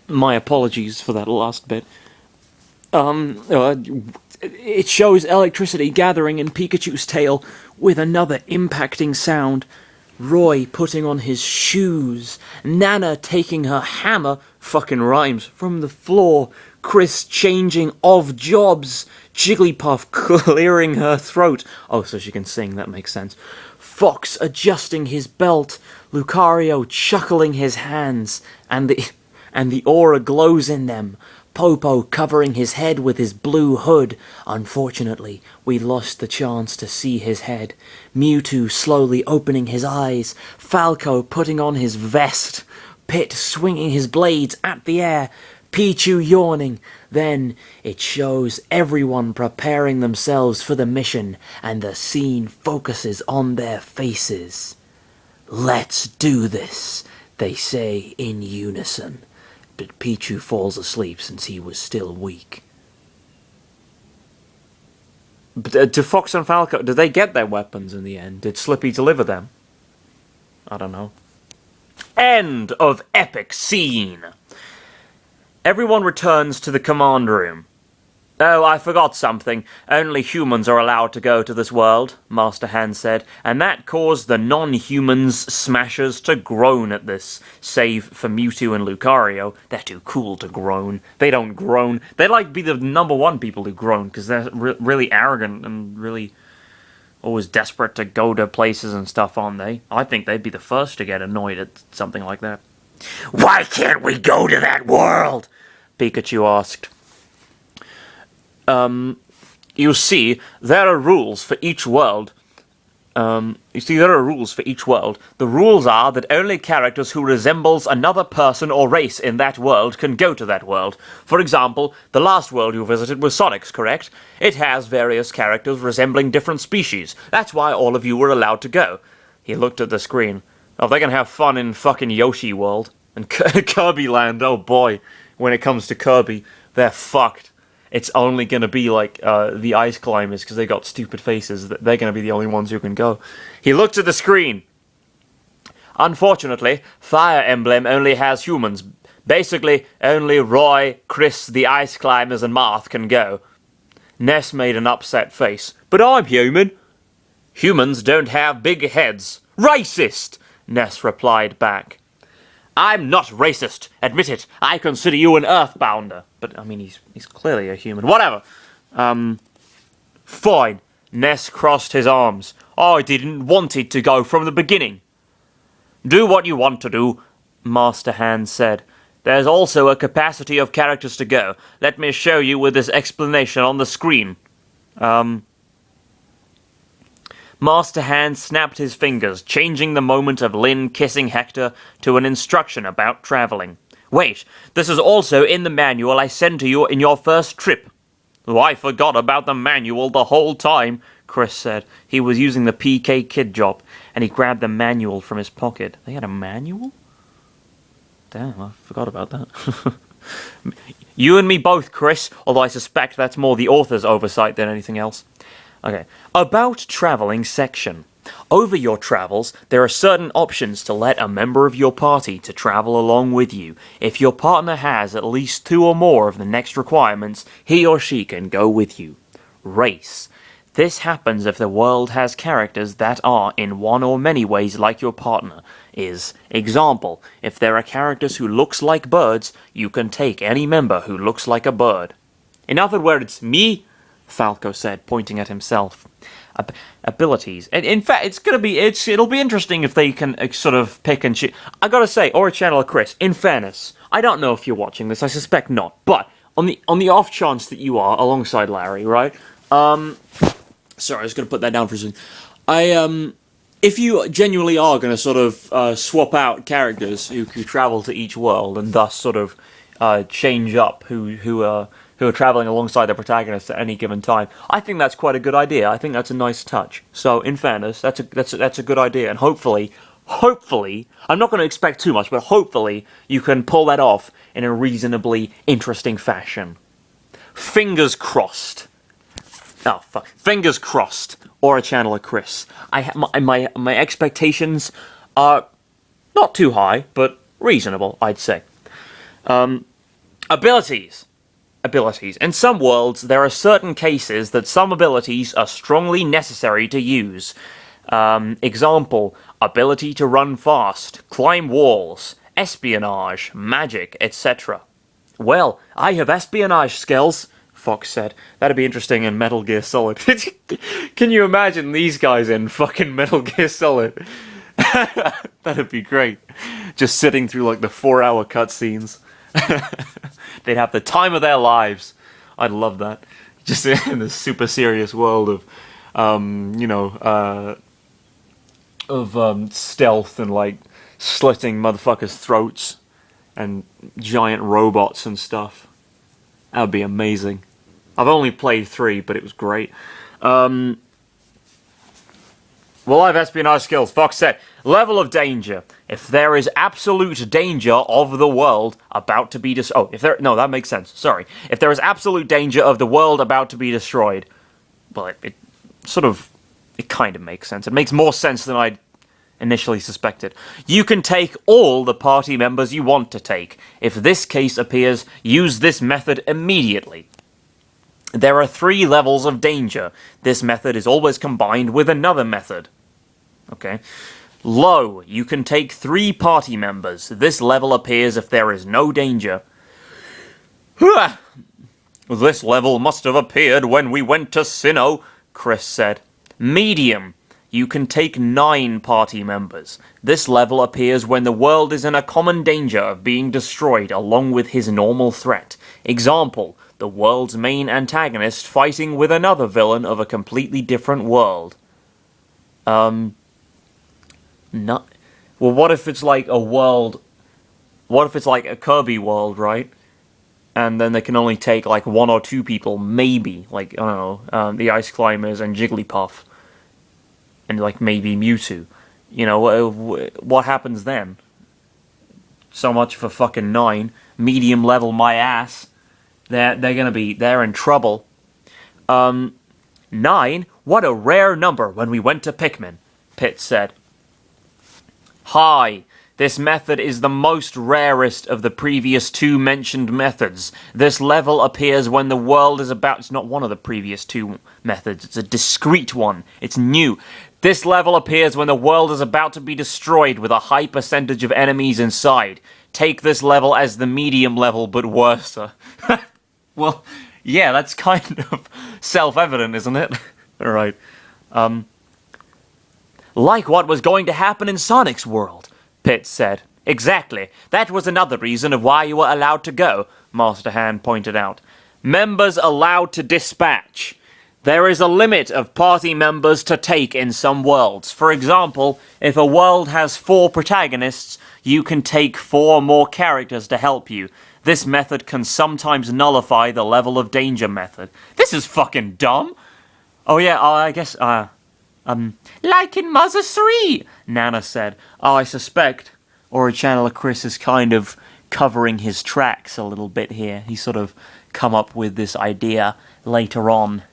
My apologies for that last bit. It shows electricity gathering in Pikachu's tail with another impacting sound. Roy putting on his shoes. Nana taking her hammer, fucking rhymes, from the floor. Chris changing of jobs. Jigglypuff clearing her throat. Oh, so she can sing, that makes sense. Fox adjusting his belt. Lucario chuckling his hands. And the aura glows in them. Popo covering his head with his blue hood. Unfortunately, we lost the chance to see his head. Mewtwo slowly opening his eyes. Falco putting on his vest. Pit swinging his blades at the air. Pichu yawning. Then it shows everyone preparing themselves for the mission, and the scene focuses on their faces. "Let's do this," they say in unison. But Pichu falls asleep since he was still weak. But do Fox and Falco, did they get their weapons in the end? Did Slippy deliver them? I don't know. End of epic scene. Everyone returns to the command room. "Oh, I forgot something. Only humans are allowed to go to this world," Master Hand said, and that caused the non-humans smashers to groan at this, save for Mewtwo and Lucario. They're too cool to groan. They don't groan. They'd like be the #1 people who groan, because they're really arrogant and really always desperate to go to places and stuff, aren't they? I think they'd be the first to get annoyed at something like that. "Why can't we go to that world?" Pikachu asked. You see, there are rules for each world. The rules are that only characters who resembles another person or race in that world can go to that world. For example, the last world you visited was Sonic's, correct? It has various characters resembling different species. That's why all of you were allowed to go. He looked at the screen. Oh, they can have fun in fucking Yoshi World. And Kirby Land, oh boy. When it comes to Kirby, they're fucked. It's only going to be like the ice climbers, because they got stupid faces. They're going to be the only ones who can go. He looked at the screen. Unfortunately, Fire Emblem only has humans. Basically, only Roy, Chris, the ice climbers, and Marth can go. Ness made an upset face. "But I'm human." "Humans don't have big heads." "Racist!" Ness replied back. "I'm not racist. Admit it. I consider you an earthbounder." But, I mean, he's clearly a human. Whatever. Fine. Ness crossed his arms. "I didn't want it to go from the beginning." "Do what you want to do," Master Hand said. "There's also a capacity of characters to go. Let me show you with this explanation on the screen." Master Hand snapped his fingers, changing the moment of Lyn kissing Hector to an instruction about traveling. "Wait, this is also in the manual I sent to you in your first trip." "Oh, I forgot about the manual the whole time," Chris said. He was using the PK Kid job, and he grabbed the manual from his pocket. They had a manual? Damn, I forgot about that. "You and me both, Chris, although I suspect that's more the author's oversight than anything else." Okay, about traveling section. Over your travels, there are certain options to let a member of your party to travel along with you. If your partner has at least 2 or more of the next requirements, he or she can go with you. Race. This happens if the world has characters that are, in one or many ways, like your partner is. Example, if there are characters who looks like birds, you can take any member who looks like a bird. In other words, me, Falco said, pointing at himself. Abilities. In fact, it'll be interesting if they can sort of pick and choose. I gotta say, AuraChannelerChris, in fairness, I don't know if you're watching this, I suspect not, but on the off chance that you are, alongside Larry, right? Sorry, I was gonna put that down for a second. If you genuinely are gonna sort of swap out characters who travel to each world and thus sort of change up who are traveling alongside the protagonist at any given time, I think that's quite a good idea. I think that's a nice touch. So, in fairness, that's a good idea, and hopefully, I'm not going to expect too much, but hopefully you can pull that off in a reasonably interesting fashion. Fingers crossed. Oh, fuck. Fingers crossed. AuraChannelerChris. My expectations are not too high, but reasonable, I'd say. Abilities. Abilities. In some worlds, there are certain cases that some abilities are strongly necessary to use. Example, ability to run fast, climb walls, espionage, magic, etc. Well, I have espionage skills, Fox said. That'd be interesting in Metal Gear Solid. Can you imagine these guys in fucking Metal Gear Solid? That'd be great. Just sitting through like the 4-hour cutscenes. They'd have the time of their lives. I'd love that. Just in this super serious world of, stealth and like slitting motherfuckers' throats and giant robots and stuff. That would be amazing. I've only played 3, but it was great. Well, I have espionage skills. Fox said, level of danger. If there is absolute danger of the world about to be no, that makes sense. Sorry. If there is absolute danger of the world about to be destroyed. Well, it kind of makes sense. It makes more sense than I'd initially suspected. You can take all the party members you want to take. If this case appears, use this method immediately. There are 3 levels of danger. This method is always combined with another method. Okay. Low. You can take 3 party members. This level appears if there is no danger. This level must have appeared when we went to Sinnoh, Chris said. Medium. You can take 9 party members. This level appears when the world is in a common danger of being destroyed along with his normal threat. Example, the world's main antagonist fighting with another villain of a completely different world. Well, what if it's like a world... What if it's like a Kirby world, right? And then they can only take like 1 or 2 people, maybe. Like, I don't know, the Ice Climbers and Jigglypuff. And like maybe Mewtwo. You know, what happens then? So much for fucking 9. Medium level my ass. They're in trouble. 9? What a rare number when we went to Pikmin, Pitt said. High. This method is the most rarest of the previous 2 mentioned methods. This level appears when the world is about... It's not one of the previous 2 methods. It's a discrete one. It's new. This level appears when the world is about to be destroyed with a high percentage of enemies inside. Take this level as the medium level, but worse. Well, yeah, that's kind of self-evident, isn't it? Alright. Like what was going to happen in Sonic's world, Pitt said. Exactly. That was another reason of why you were allowed to go, Master Hand pointed out. Members allowed to dispatch. There is a limit of party members to take in some worlds. For example, if a world has 4 protagonists, you can take 4 more characters to help you. This method can sometimes nullify the level of danger method. This is fucking dumb! Oh yeah, I guess, like in Mother 3, Nana said. Oh, I suspect AuraChannelerChris is kind of covering his tracks a little bit here. He's sort of come up with this idea later on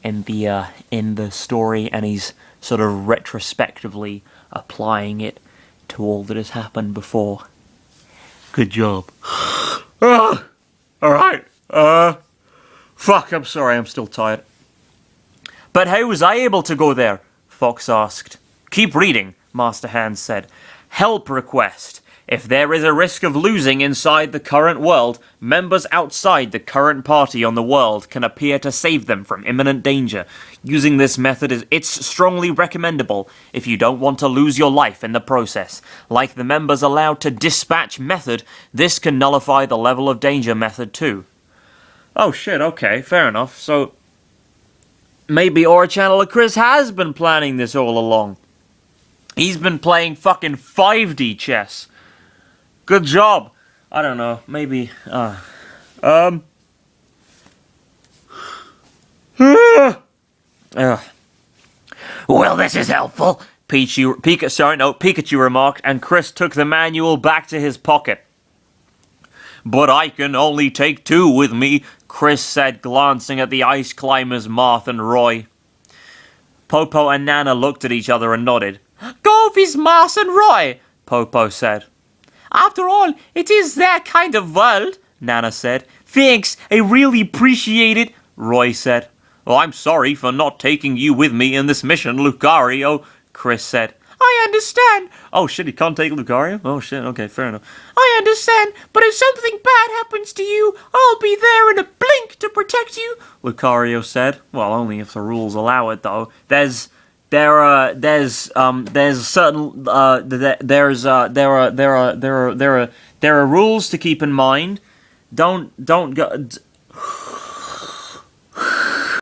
in the story, and he's sort of retrospectively applying it to all that has happened before. Good job. Alright. Fuck, I'm sorry, I'm still tired. But how was I able to go there? Fox asked. Keep reading, Master Hand said. Help request. If there is a risk of losing inside the current world, members outside the current party on the world can appear to save them from imminent danger. Using this method it's strongly recommendable if you don't want to lose your life in the process. Like the members allowed to dispatch method, this can nullify the level of danger method too. Oh shit, okay, fair enough. So, maybe AuraChannelerChris has been planning this all along. He's been playing fucking 5D chess. Good job. I don't know, maybe, Well, this is helpful, Pikachu remarked, and Chris took the manual back to his pocket. But I can only take 2 with me, Chris said, glancing at the ice climbers Marth and Roy. Popo and Nana looked at each other and nodded. Go with Marth and Roy, Popo said. After all, it is their kind of world, Nana said. Thanks, I really appreciate it, Roy said. Well, I'm sorry for not taking you with me in this mission, Lucario, Chris said. I understand. Oh shit, he can't take Lucario? Oh shit, okay, fair enough. I understand, but if something bad happens to you, I'll be there in a blink to protect you, Lucario said. Well, only if the rules allow it, though. There are rules to keep in mind. Don't go.